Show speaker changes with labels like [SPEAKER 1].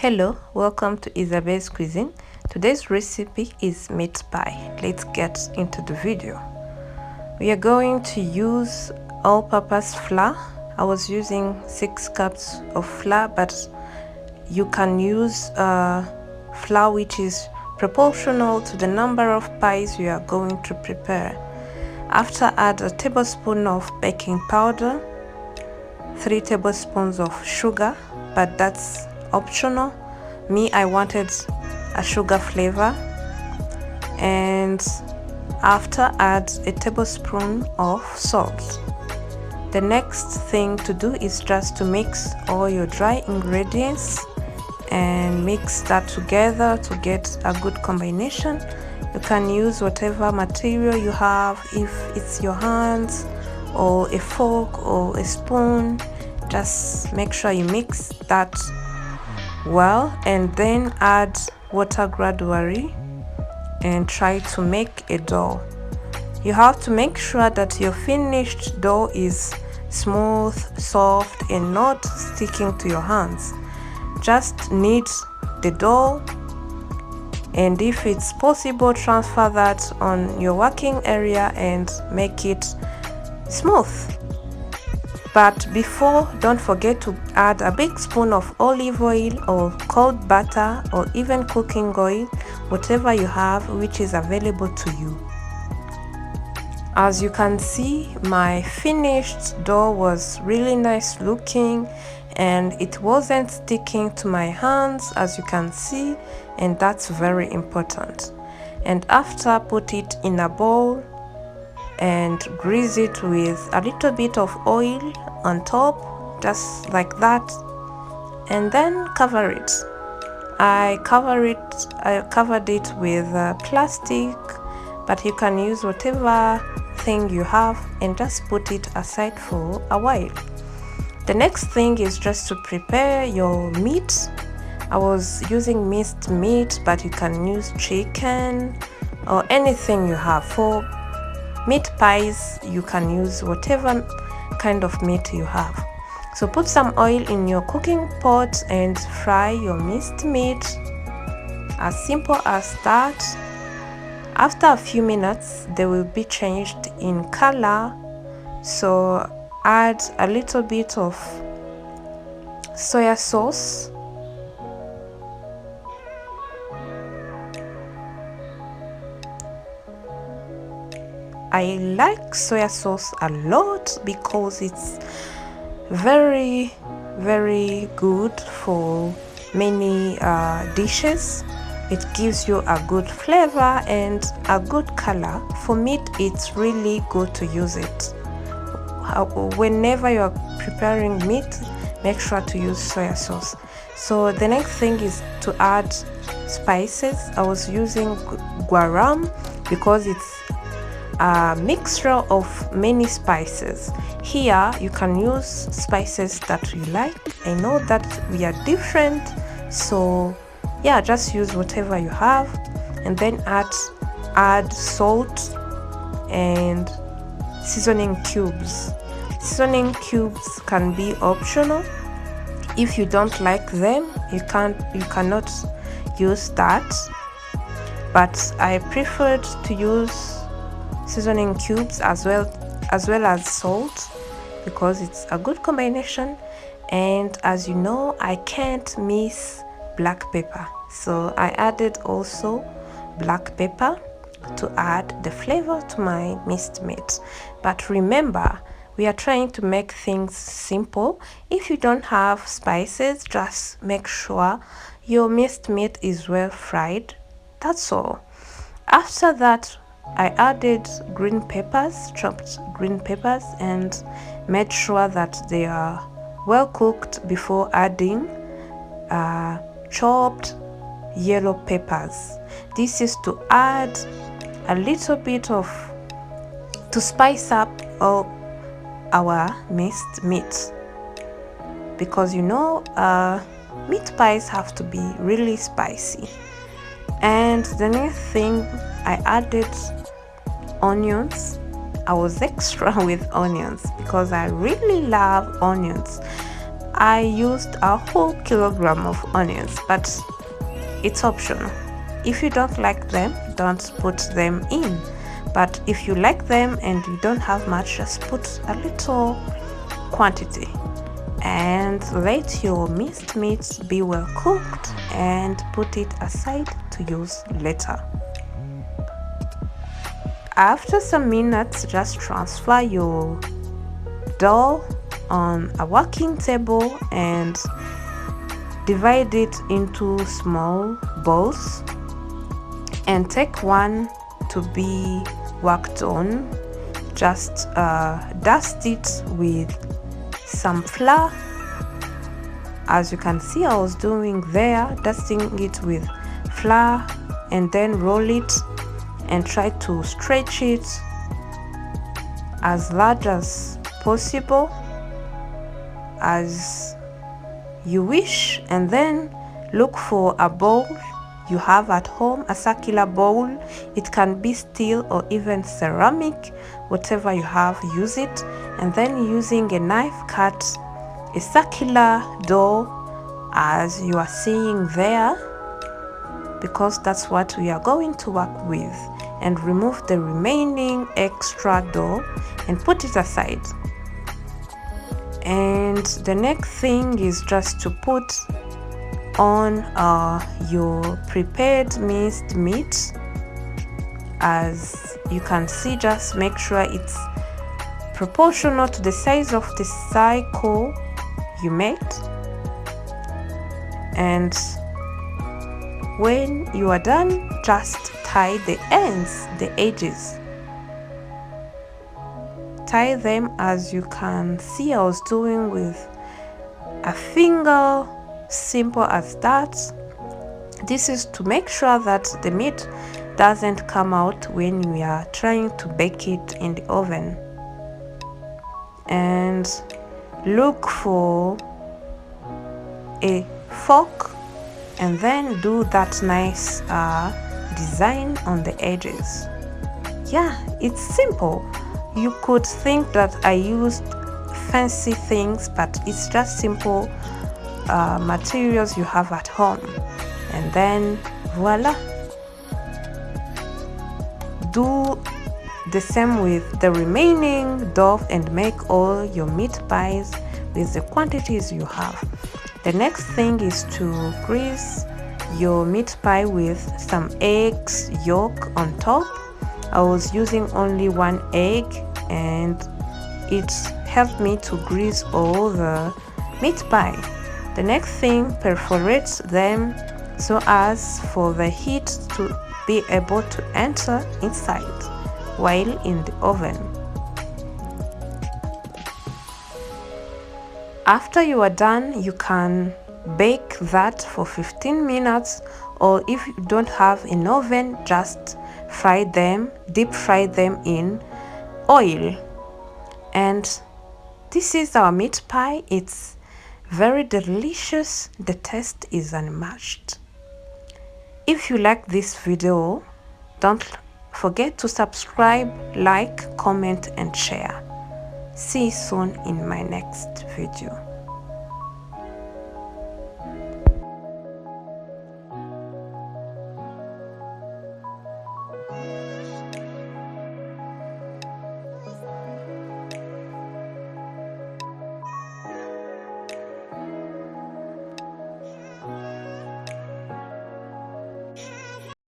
[SPEAKER 1] Hello, welcome to Isabel's Cuisine. Today's recipe is meat pie. Let's get into the video. We are going to use all-purpose flour. I was using 6 cups of flour, but you can use flour which is proportional to the number of pies you are going to prepare. After, add a tablespoon of baking powder, 3 tablespoons of sugar, but that's optional. Me, I wanted a sugar flavor. And after, add a tablespoon of salt. The next thing to do is just to mix all your dry ingredients and mix that together to get a good combination. You can use whatever material you have, if it's your hands or a fork or a spoon. Just make sure you mix that well and then add water gradually and try to make a dough. You have to make sure that your finished dough is smooth, soft, and not sticking to your hands. Just knead the dough, and if it's possible, transfer that on your working area and make it smooth. But before, don't forget to add a big spoon of olive oil or cold butter or even cooking oil, whatever you have which is available to you. As you can see, my finished dough was really nice looking and it wasn't sticking to my hands, as you can see, and that's very important. And after, put it in a bowl and grease it with a little bit of oil on top, just like that, and then cover it. I covered it with plastic, but you can use whatever thing you have and just put it aside for a while. The next thing is just to prepare your meat. I was using minced meat, but you can use chicken or anything you have. For meat pies, you can use whatever kind of meat you have. So put some oil in your cooking pot and fry your minced meat. As simple as that. After a few minutes, they will be changed in color. So add a little bit of soya sauce. I like soya sauce a lot because it's very good for many dishes. It gives you a good flavor and a good color. For meat, it's really good to use it. Whenever you're preparing meat, make sure to use soya sauce. So the next thing is to add spices. I was using garam because it's a mixture of many spices. Here you can use spices that you like. I know that we are different, so yeah, just use whatever you have, and then add salt and seasoning cubes. Seasoning cubes can be optional. If you don't like them, you cannot use that, but I preferred to use seasoning cubes as well as salt because it's a good combination. And as you know, I can't miss black pepper, so I added also black pepper to add the flavor to my minced meat. But remember, we are trying to make things simple. If you don't have spices, just make sure your minced meat is well fried. That's all. After that, I added green peppers, chopped green peppers, and made sure that they are well cooked before adding chopped yellow peppers. This is to add a little bit to spice up all our minced meat, because you know meat pies have to be really spicy. And the next thing, I added onions. I was extra with onions because I really love onions. I used a whole kilogram of onions, but it's optional. If you don't like them, don't put them in. But if you like them and you don't have much, just put a little quantity. And let your minced meat be well cooked and put it aside to use later. After some minutes, just transfer your dough on a working table and divide it into small balls, and take one to be worked on. Just dust it with some flour. As you can see, I was doing there, dusting it with flour, and then roll it and try to stretch it as large as possible as you wish, and then look for a bowl you have at home, a circular bowl. It can be steel or even ceramic, whatever you have, use it, and then using a knife cut a circular dough as you are seeing there, because that's what we are going to work with, and remove the remaining extra dough and put it aside. And the next thing is just to put on your prepared minced meat. As you can see, just make sure it's proportional to the size of the circle you made. And when you are done, just tie the ends, the edges. Tie them as you can see I was doing with a finger, simple as that. This is to make sure that the meat doesn't come out when we are trying to bake it in the oven. And look for a fork and then do that nice design on the edges. Yeah, it's simple. You could think that I used fancy things, but it's just simple materials you have at home. And then voila. Do the same with the remaining dough and make all your meat pies with the quantities you have. The next thing is to grease your meat pie with some eggs yolk on top. I was using only one egg and it helped me to grease all the meat pie. The next thing, perforate them so as for the heat to be able to enter inside while in the oven. After you are done, you can bake that for 15 minutes, or if you don't have an oven, just fry them, deep fry them in oil. And this is our meat pie. It's very delicious. The taste is unmatched. If you like this video, don't forget to subscribe, like, comment and share. See you soon in my next video.